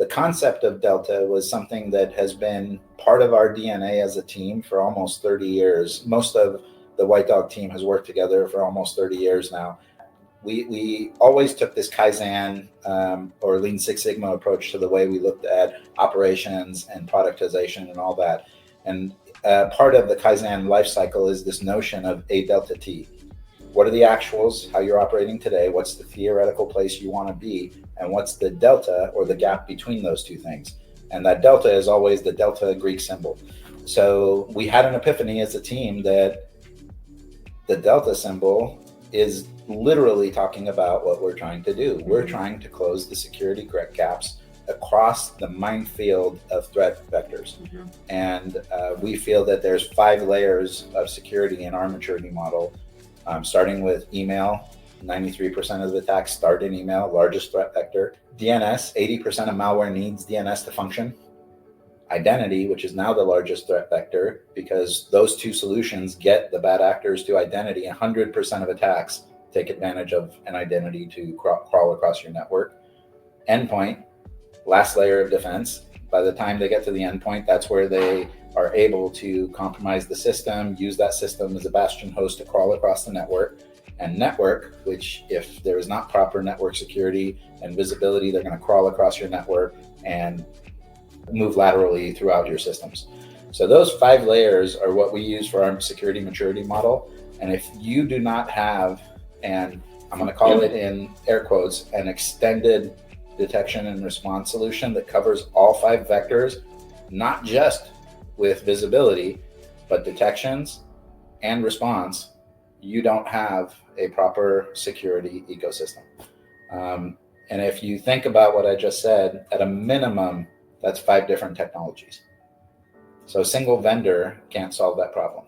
the concept of Delta was something that has been part of our DNA as a team for almost 30 years. Most of the WhiteDog team has worked together for almost 30 years now. We always took this Kaizen or Lean Six Sigma approach to the way we looked at operations and productization and all that. And part of the Kaizen life cycle is this notion of A delta T. What are the actuals, how you're operating today? What's the theoretical place you want to be? And what's the delta or the gap between those two things? And that delta is always the delta Greek symbol. So we had an epiphany as a team that the delta symbol is literally talking about what we're trying to do. We're trying to close the security gaps across the minefield of threat vectors. And we feel that there's 5 layers of security in our maturity model, starting with email. 93% of the attacks start in email, largest threat vector. DNS, 80% of malware needs DNS to function. Identity, which is now the largest threat vector, because those two solutions get the bad actors to identity. 100% of attacks take advantage of an identity to crawl across your network. Endpoint, last layer of defense. By the time they get to the endpoint, that's where they are able to compromise the system, use that system as a bastion host to crawl across the network. And network, which if there is not proper network security and visibility, they're going to crawl across your network and move laterally throughout your systems. So those 5 layers are what we use for our security maturity model. And if you do not have, and I'm going to call it in air quotes, an extended detection and response solution that covers all 5 vectors, not just with visibility, but detections and response, you don't have a proper security ecosystem. And if you think about what I just said, at a minimum, that's 5 different technologies. So a single vendor can't solve that problem.